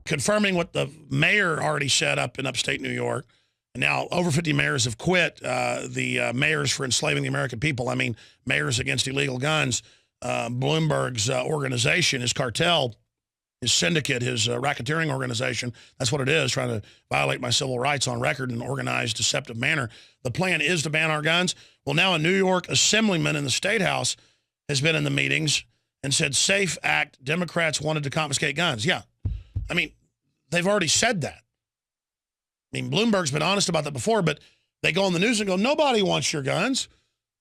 confirming what the mayor already set up in upstate New York. And now over 50 mayors have quit, the mayors for enslaving the American people. I mean, mayors against illegal guns. Bloomberg's organization, his cartel, his syndicate, his racketeering organization, that's what it is, trying to violate my civil rights on record in an organized, deceptive manner. The plan is to ban our guns. Well, now a New York assemblyman in the State House has been in the meetings and said, SAFE Act, Democrats wanted to confiscate guns. Yeah. I mean, they've already said that. I mean, Bloomberg's been honest about that before, but they go on the news and go, nobody wants your guns.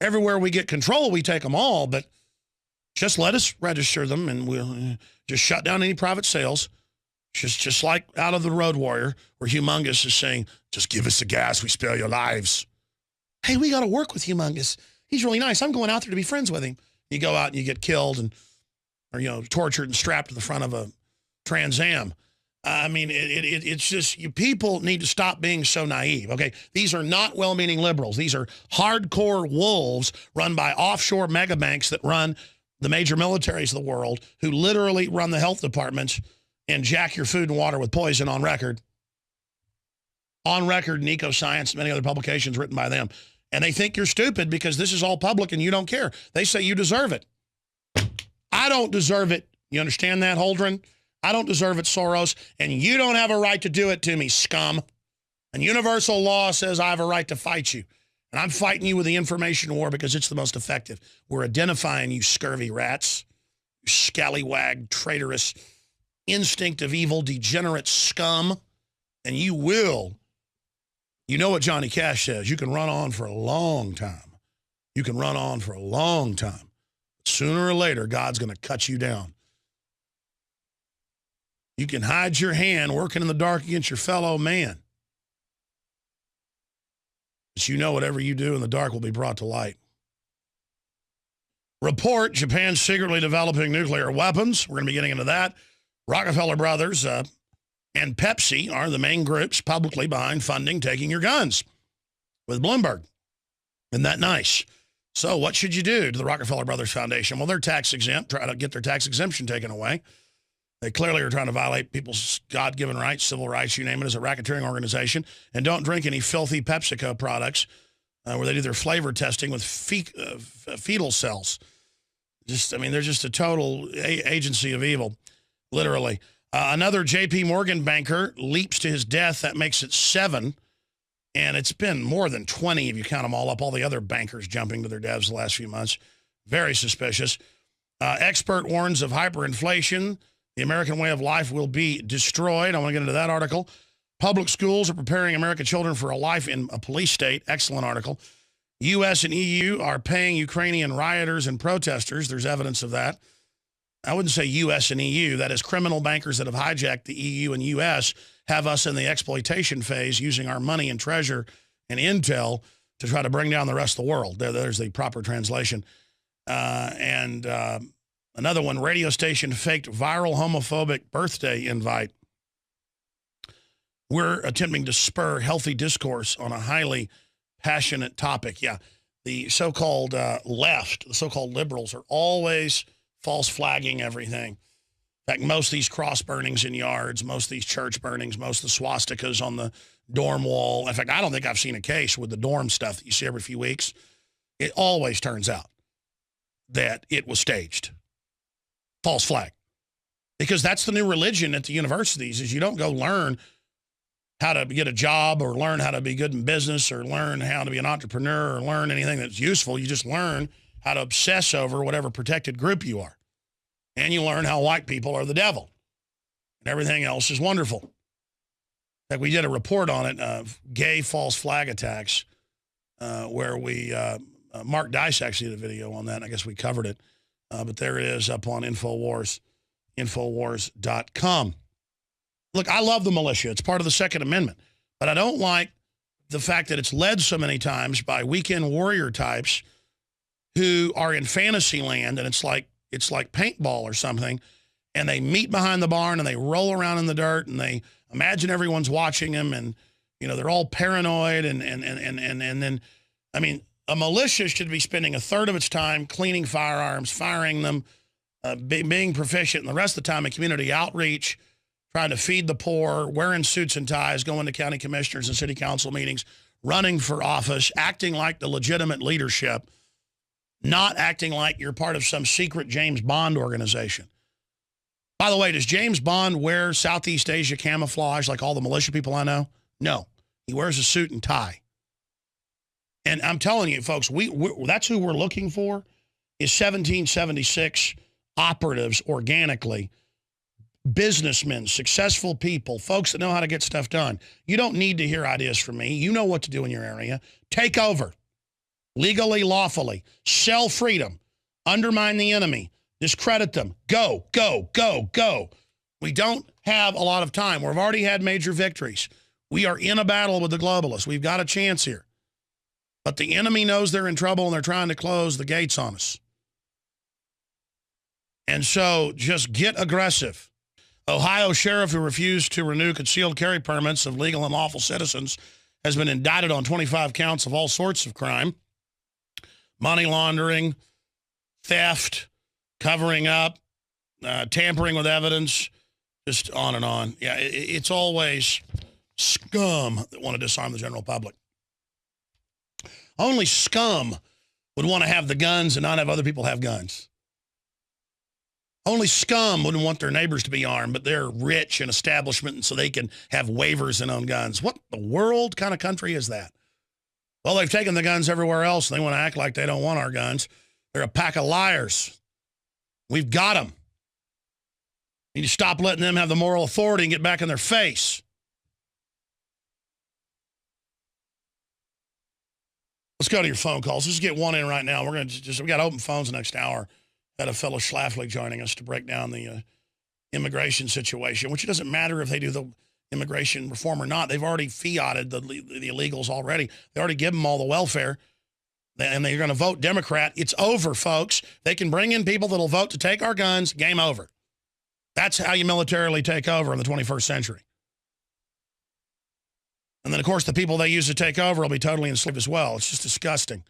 Everywhere we get control, we take them all, but just let us register them and we'll just shut down any private sales. Just like out of The Road Warrior, where Humongous is saying, just give us the gas, we spare your lives. Hey, we got to work with Humongous. He's really nice. I'm going out there to be friends with him. You go out and you get killed or tortured and strapped to the front of a Trans Am. I mean, it's just, you people need to stop being so naive, okay? These are not well-meaning liberals. These are hardcore wolves run by offshore mega banks that run the major militaries of the world, who literally run the health departments and jack your food and water with poison on record. On record in Ecoscience and many other publications written by them. And they think you're stupid because this is all public and you don't care. They say you deserve it. I don't deserve it. You understand that, Holdren? I don't deserve it, Soros, and you don't have a right to do it to me, scum. And universal law says I have a right to fight you. And I'm fighting you with the information war because it's the most effective. We're identifying you scurvy rats, you scallywag, traitorous, instinct of evil, degenerate scum. And you will, you know what Johnny Cash says, you can run on for a long time. You can run on for a long time. But sooner or later, God's going to cut you down. You can hide your hand working in the dark against your fellow man. But you know whatever you do in the dark will be brought to light. Report, Japan's secretly developing nuclear weapons. We're going to be getting into that. Rockefeller Brothers and Pepsi are the main groups publicly behind funding taking your guns with Bloomberg. Isn't that nice? So what should you do to the Rockefeller Brothers Foundation? Well, they're tax exempt. Try to get their tax exemption taken away. They clearly are trying to violate people's God-given rights, civil rights, you name it, as a racketeering organization. And don't drink any filthy PepsiCo products where they do their flavor testing with fetal cells. They're just a total agency of evil, literally. Another J.P. Morgan banker leaps to his death. That makes it 7. And it's been more than 20 if you count them all up, all the other bankers jumping to their deaths the last few months. Very suspicious. Expert warns of hyperinflation. The American way of life will be destroyed. I want to get into that article. Public schools are preparing American children for a life in a police state. Excellent article. U.S. and EU are paying Ukrainian rioters and protesters. There's evidence of that. I wouldn't say U.S. and EU. That is, criminal bankers that have hijacked the EU and U.S. have us in the exploitation phase using our money and treasure and intel to try to bring down the rest of the world. There's the proper translation. Another one, radio station faked viral homophobic birthday invite. We're attempting to spur healthy discourse on a highly passionate topic. Yeah, the so-called left, the so-called liberals are always false flagging everything. In fact, most of these cross burnings in yards, most of these church burnings, most of the swastikas on the dorm wall. In fact, I don't think I've seen a case with the dorm stuff that you see every few weeks. It always turns out that it was staged. False flag. Because that's the new religion at the universities, is you don't go learn how to get a job or learn how to be good in business or learn how to be an entrepreneur or learn anything that's useful. You just learn how to obsess over whatever protected group you are. And you learn how white people are the devil. And everything else is wonderful. In fact, we did a report on it of gay false flag attacks where we, Mark Dice actually did a video on that. I guess we covered it. But there it is up on InfoWars, Infowars.com. Look, I love the militia. It's part of the Second Amendment. But I don't like the fact that it's led so many times by weekend warrior types who are in fantasy land, and it's like paintball or something, and they meet behind the barn and they roll around in the dirt and they imagine everyone's watching them, and they're all paranoid and then, I mean, a militia should be spending a third of its time cleaning firearms, firing them, being proficient, and the rest of the time in community outreach, trying to feed the poor, wearing suits and ties, going to county commissioners and city council meetings, running for office, acting like the legitimate leadership, not acting like you're part of some secret James Bond organization. By the way, does James Bond wear Southeast Asia camouflage like all the militia people I know? No. He wears a suit and tie. And I'm telling you, folks, that's who we're looking for, is 1776 operatives organically, businessmen, successful people, folks that know how to get stuff done. You don't need to hear ideas from me. You know what to do in your area. Take over. Legally, lawfully. Sell freedom. Undermine the enemy. Discredit them. Go, go, go, go. We don't have a lot of time. We've already had major victories. We are in a battle with the globalists. We've got a chance here. But the enemy knows they're in trouble, and they're trying to close the gates on us. And so just get aggressive. Ohio sheriff who refused to renew concealed carry permits of legal and lawful citizens has been indicted on 25 counts of all sorts of crime. Money laundering, theft, covering up, tampering with evidence, just on and on. Yeah, it's always scum that want to disarm the general public. Only scum would want to have the guns and not have other people have guns. Only scum wouldn't want their neighbors to be armed, but they're rich and establishment, and so they can have waivers and own guns. What the world kind of country is that? Well, they've taken the guns everywhere else, and they want to act like they don't want our guns. They're a pack of liars. We've got them. You need to stop letting them have the moral authority and get back in their face. Let's go to your phone calls. Let's get one in right now. We got open phones the next hour. Had a fellow Schlafly joining us to break down the immigration situation, which it doesn't matter if they do the immigration reform or not. They've already fiated the illegals already. They already give them all the welfare, and they're going to vote Democrat. It's over, folks. They can bring in people that'll vote to take our guns. Game over. That's how you militarily take over in the 21st century. And then, of course, the people they use to take over will be totally enslaved as well. It's just disgusting.